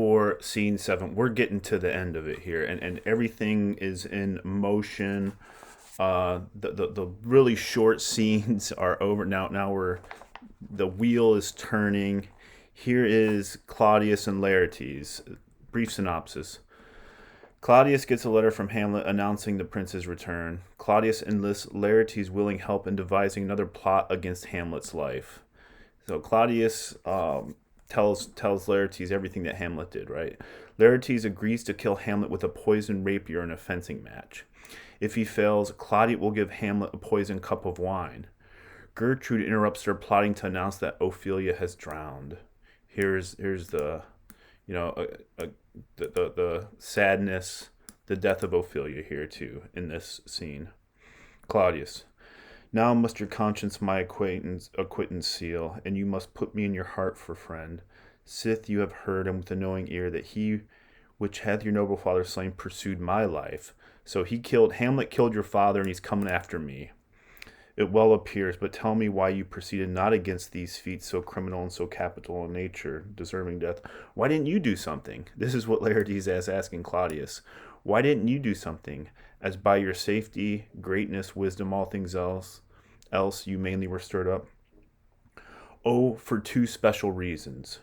For scene 7, we're getting to the end of it here, and everything is in motion. The really short scenes are over now. Now the wheel is turning. Here is Claudius and Laertes. Brief synopsis. Claudius gets a letter from Hamlet announcing the prince's return. Claudius enlists Laertes' willing help in devising another plot against Hamlet's life. So Claudius tells Laertes everything that Hamlet did, right? Laertes agrees to kill Hamlet with a poisoned rapier in a fencing match. If he fails, Claudius will give Hamlet a poisoned cup of wine. Gertrude interrupts their plotting to announce that Ophelia has drowned. Here's the you know the sadness, the death of Ophelia here too in this scene. Claudius. Now must your conscience my acquittance seal, and you must put me in your heart for friend. Sith you have heard, and with a knowing ear, that he which hath your noble father slain pursued my life. So Hamlet killed your father, and he's coming after me. It well appears, but tell me why you proceeded not against these feats so criminal and so capital in nature, deserving death. Why didn't you do something? This is what Laertes is asking Claudius. Why didn't you do something, as by your safety, greatness, wisdom, all things else you mainly were stirred up? Oh, for two special reasons,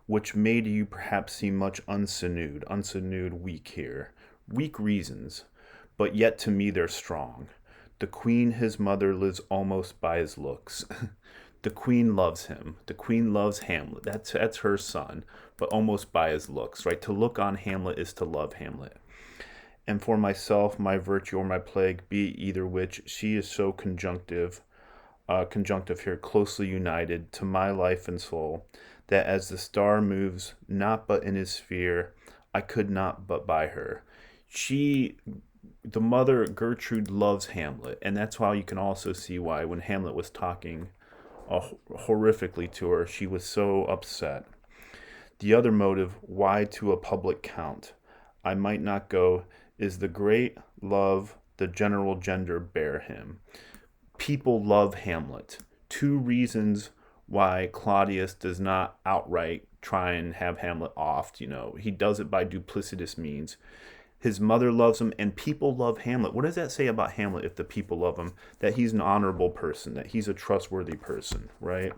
which made you perhaps seem much unsinewed, weak here. Weak reasons, but yet to me they're strong. The queen, his mother, lives almost by his looks. The queen loves him. The queen loves Hamlet. That's her son, but almost by his looks, right? To look on Hamlet is to love Hamlet. And for myself, my virtue or my plague, be either which, she is so conjunctive here, closely united to my life and soul, that as the star moves not but in his sphere, I could not but by her. The mother Gertrude loves Hamlet, and that's why you can also see why when Hamlet was talking horrifically to her, she was so upset. The other motive, why to a public count I might not go, is the great love the general gender bear him. People love Hamlet. Two reasons why Claudius does not outright try and have Hamlet offed. He does it by duplicitous means. His mother loves him, and people love Hamlet. What does that say about Hamlet if the people love him? That he's an honorable person, that he's a trustworthy person, right?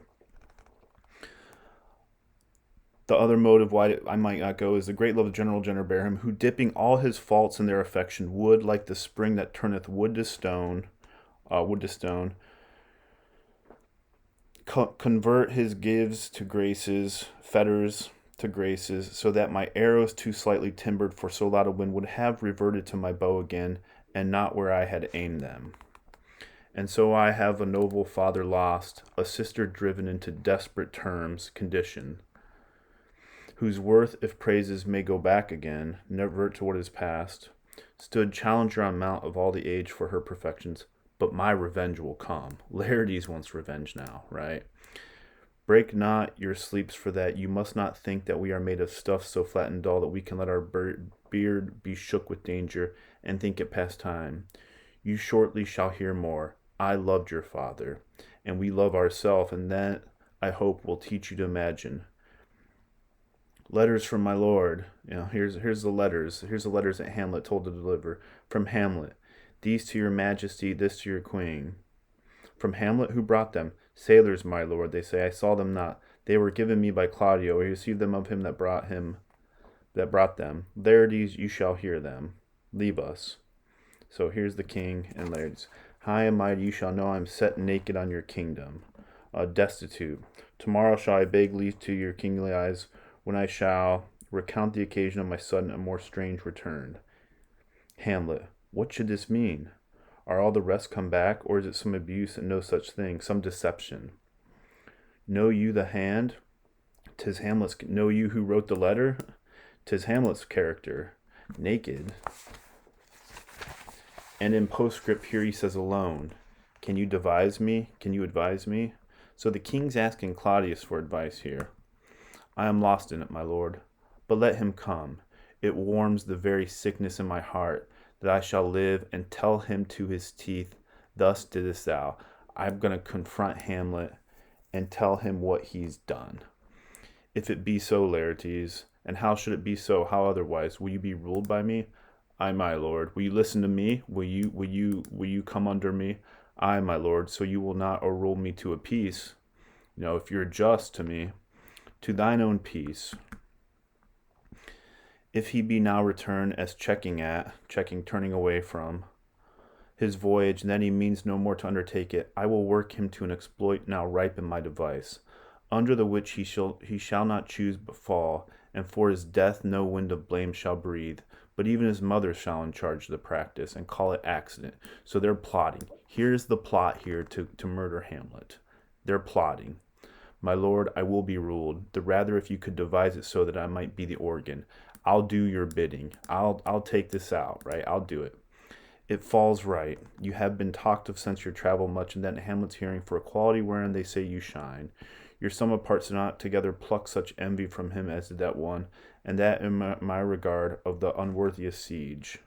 The other motive why I might not go is the great love of general gender bear him, who dipping all his faults in their affection would, like the spring that turneth wood to stone, convert his gifts to graces, fetters to graces, so that my arrows too slightly timbered for so loud a wind would have reverted to my bow again, and not where I had aimed them. And so I have a noble father lost, a sister driven into desperate condition, whose worth, if praises may go back again, never to what is past, stood challenger on mount of all the age for her perfections. But my revenge will come. Laertes wants revenge now, right? Break not your sleeps for that. You must not think that we are made of stuff so flat and dull that we can let our beard be shook with danger and think it past time. You shortly shall hear more. I loved your father, and we love ourselves, and that, I hope, will teach you to imagine. Letters from my lord. Here's the letters. Here's the letters that Hamlet told to deliver. From Hamlet. These to your majesty, this to your queen. From Hamlet, who brought them? Sailors, my lord, they say. I saw them not. They were given me by Claudio. I received them of him that brought them. Laertes, you shall hear them. Leave us. So here's the king and Laertes. High and mighty, you shall know I am set naked on your kingdom, destitute. Tomorrow shall I beg leave to your kingly eyes, when I shall recount the occasion of my sudden and more strange return. Hamlet. What should this mean? Are all the rest come back, or is it some abuse and no such thing, some deception? Know you the hand? 'Tis Hamlet's. Know you who wrote the letter? 'Tis Hamlet's character, naked. And in postscript here he says alone. Can you advise me? So the king's asking Claudius for advice here. I am lost in it, my lord. But let him come. It warms the very sickness in my heart, that I shall live and tell him to his teeth, thus didst thou. I'm going to confront Hamlet and tell him what he's done. If it be so, Laertes, And how should it be so? How otherwise? Will you be ruled by me? I, my lord. Will you listen to me? Will you come under me? I, my lord. So you will not rule me to a peace. If you're just to me, to thine own peace. If he be now returned as turning away from his voyage, and then he means no more to undertake it, I will work him to an exploit now ripe in my device, under the which he shall not choose but fall, and for his death no wind of blame shall breathe, but even his mother shall in charge the practice, and call it accident. So they're plotting. Here's the plot here to murder Hamlet. They're plotting. My lord, I will be ruled, the rather if you could devise it so that I might be the organ. I'll do your bidding. I'll take this out, right? I'll do it. It falls right. You have been talked of since your travel much, and that in Hamlet's hearing, for a quality wherein they say you shine. Your sum of parts do not together pluck such envy from him as did that one, and that in my regard of the unworthiest siege.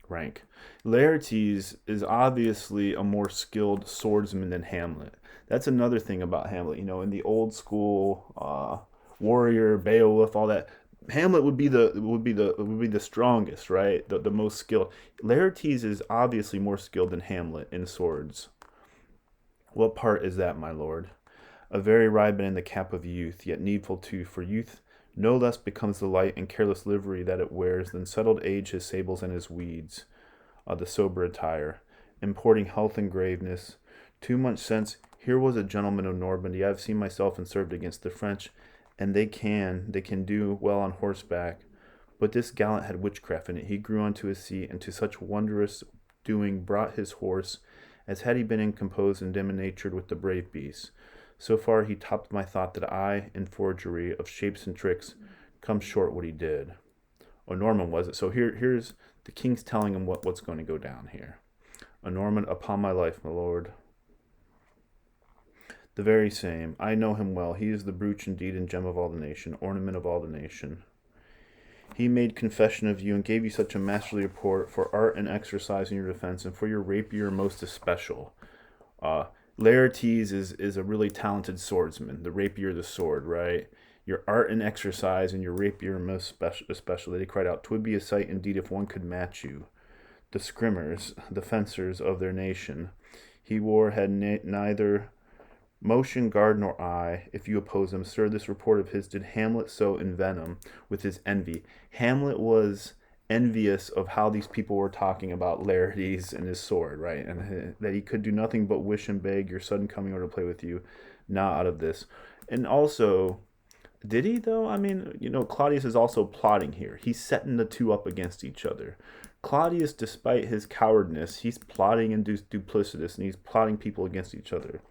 Rank. Laertes is obviously a more skilled swordsman than Hamlet. That's another thing about Hamlet. In the old school warrior, Beowulf, all that. Hamlet would be the strongest, right? The most skilled. Laertes is obviously more skilled than Hamlet in swords. What part is that, my lord? A very ribbon in the cap of youth, yet needful too, for youth no less becomes the light and careless livery that it wears than settled age his sables and his weeds, the sober attire, importing health and graveness. 2 months since, here was a gentleman of Normandy. I have seen myself and served against the French, and they can do well on horseback. But this gallant had witchcraft in it. He grew unto his seat, and to such wondrous doing brought his horse, as had he been incomposed and dim-natured with the brave beasts. So far he topped my thought that I, in forgery of shapes and tricks, come short what he did. Norman was it. So here's the king's telling him what's going to go down here. Norman, upon my life, my lord. The very same. I know him well. He is the brooch indeed and gem of all the nation, ornament of all the nation. He made confession of you and gave you such a masterly report for art and exercise in your defense, and for your rapier most especial. Laertes is a really talented swordsman, the rapier, the sword, right? Your art and exercise and your rapier most especially. They cried out, 'Twould be a sight indeed if one could match you. The scrimmers, the fencers of their nation, he wore had neither motion, guard, nor eye. If you oppose him, sir, this report of his did Hamlet so envenom with his envy. Hamlet was envious of how these people were talking about Laertes and his sword, right? And that he could do nothing but wish and beg your sudden coming over to play with you, not out of this. And also, did he though? I mean, Claudius is also plotting here. He's setting the two up against each other. Claudius, despite his cowardness, he's plotting and duplicitous, and he's plotting people against each other.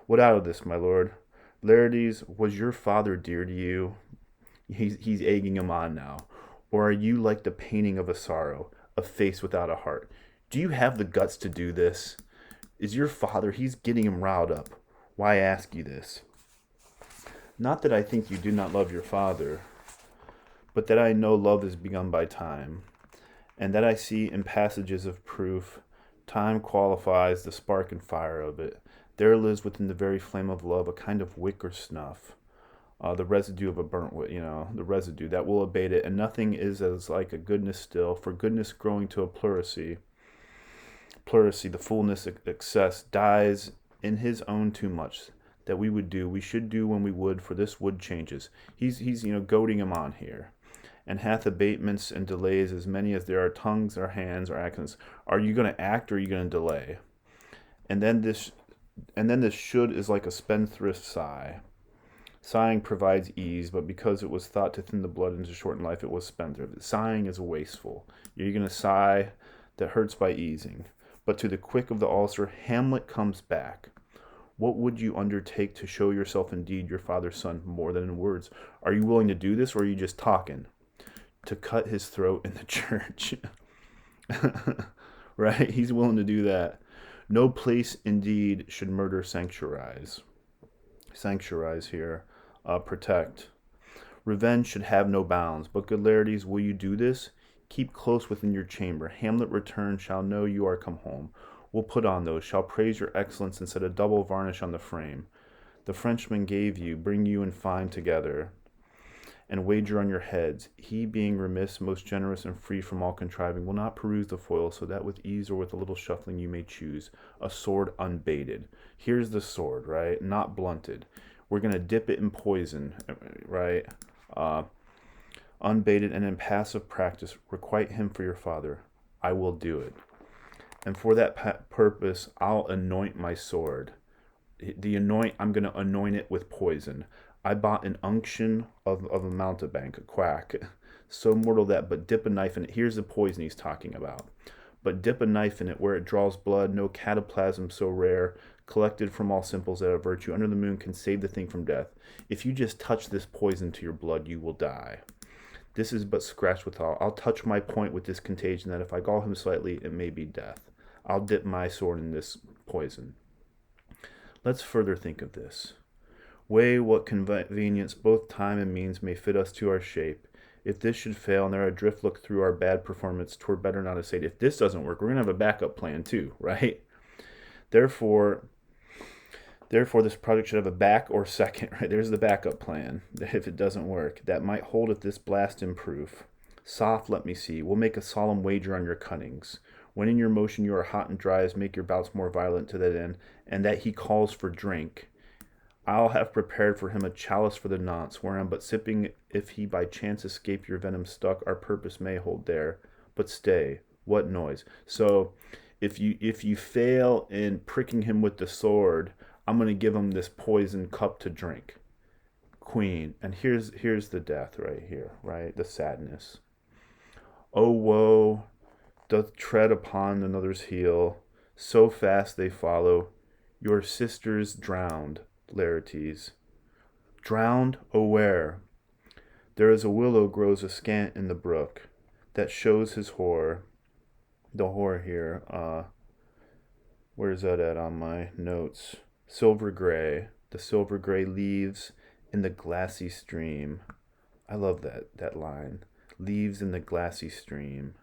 What out of this, my lord? Laertes, was your father dear to you? He's egging him on now. Or are you like the painting of a sorrow, a face without a heart? Do you have the guts to do this? Is your father, he's getting him riled up. Why ask you this? Not that I think you do not love your father, but that I know love is begun by time, and that I see in passages of proof, time qualifies the spark and fire of it. There lives within the very flame of love a kind of wick or snuff. The residue of a burnt wood, the residue that will abate it, and nothing is as like a goodness still, for goodness growing to a pleurisy, the fullness, excess, dies in his own too much, that we should do when we would, for this wood changes. He's goading him on here, and hath abatements and delays as many as there are tongues or hands or actions. Are you going to act or are you going to delay? And then this should is like a spendthrift sigh. Sighing provides ease, but because it was thought to thin the blood and to shorten life, it was spendthrift. Sighing is wasteful. You're going to sigh that hurts by easing. But to the quick of the ulcer, Hamlet comes back. What would you undertake to show yourself indeed your father's son more than in words? Are you willing to do this, or are you just talking? To cut his throat in the church. Right? He's willing to do that. No place indeed should murder sanctuarize. Sanctuarize here. Protect. Revenge should have no bounds. But good Laertes, will you do this? Keep close within your chamber. Hamlet return shall know you are come home. We'll put on those, shall praise your excellence and set a double varnish on the frame. The Frenchman gave you, bring you and find together. and wager on your heads. He, being remiss, most generous, and free from all contriving, will not peruse the foil, so that with ease or with a little shuffling you may choose a sword unbaited. Here's the sword, right? Not blunted. We're going to dip it in poison, right? Unbaited and in passive practice, requite him for your father. I will do it. And for that purpose, I'll anoint my sword. I'm going to anoint it with poison. I bought an unction of a mountebank, a quack, so mortal that but dip a knife in it. Here's the poison he's talking about. But dip a knife in it where it draws blood, no cataplasm so rare, collected from all simples that a virtue under the moon can save the thing from death. If you just touch this poison to your blood, you will die. This is but scratched withal. I'll touch my point with this contagion, that if I gall him slightly, it may be death. I'll dip my sword in this poison. Let's further think of this. Weigh what convenience both time and means may fit us to our shape. If this should fail and there adrift look through our bad performance, 'twere better not essayed. If this doesn't work, we're going to have a backup plan too, right? Therefore, this project should have a back or second, right? There's the backup plan, if it doesn't work. That might hold if this blast in proof. Soft, let me see. We'll make a solemn wager on your cunnings. When in your motion you are hot and dry, as make your bouts more violent to that end, and that he calls for drink. I'll have prepared for him a chalice for the nonce, whereon but sipping, if he by chance escape your venom stuck, our purpose may hold there. But stay, what noise? So, if you fail in pricking him with the sword, I'm going to give him this poison cup to drink. Queen, and here's the death right here, right? The sadness. Oh woe, doth tread upon another's heel, so fast they follow. Your sisters drowned, Laertes. Drowned? Oh, where? There is a willow grows askant in the brook, that shows his horror. The horror here, where is that at on my notes? Silver gray. The silver gray leaves in the glassy stream. I love that line. Leaves in the glassy stream.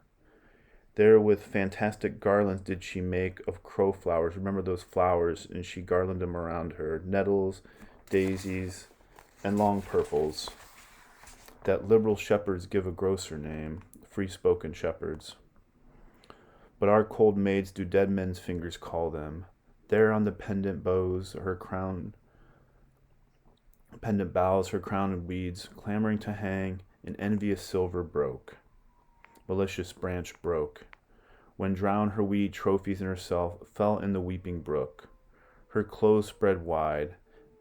There with fantastic garlands did she make of crow flowers. Remember those flowers, and she garlanded them around her. Nettles, daisies, and long purples. That liberal shepherds give a grosser name, free-spoken shepherds. But our cold maids do dead men's fingers call them. There on the pendant boughs, pendant boughs, her crown and weeds, clamoring to hang, an envious silver broke. Malicious branch broke. When drowned her weedy trophies and herself fell in the weeping brook. Her clothes spread wide,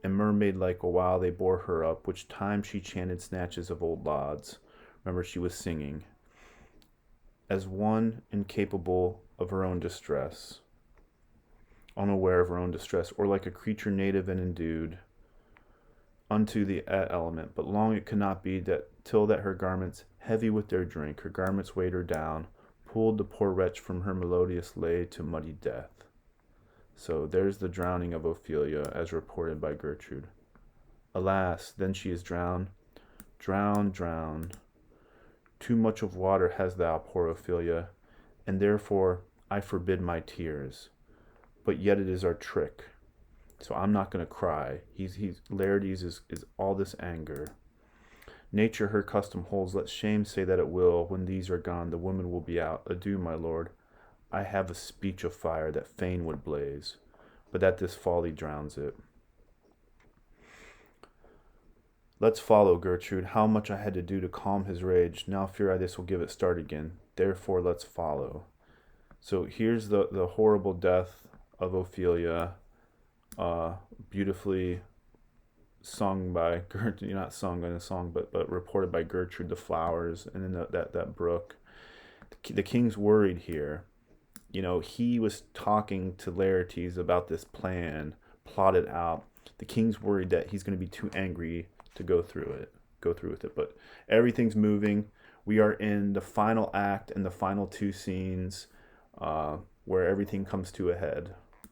and mermaid-like a while they bore her up, which time she chanted snatches of old lauds. Remember, she was singing. As one incapable of her own distress, unaware of her own distress, or like a creature native and endued unto the element. But long it could not be that till that her garments, heavy with their drink, her garments weighed her down, pulled the poor wretch from her melodious lay to muddy death. So there's the drowning of Ophelia, as reported by Gertrude. Alas, then she is drowned. Drowned, drowned. Too much of water has thou, poor Ophelia, and therefore I forbid my tears. But yet it is our trick. So I'm not going to cry. Laertes is all this anger. Nature her custom holds. Let shame say that it will. When these are gone, the woman will be out. Adieu, my lord. I have a speech of fire that fain would blaze, but that this folly drowns it. Let's follow, Gertrude. How much I had to do to calm his rage. Now fear I this will give it start again. Therefore let's follow. So here's the horrible death of Ophelia, beautifully sung by Gertrude, not sung in a song, but reported by Gertrude, the flowers, and then that brook. The king's worried here. You know, he was talking to Laertes about this plan, plotted out. The king's worried that he's going to be too angry to go through with it. But everything's moving. We are in the final act and the final two scenes where everything comes to a head.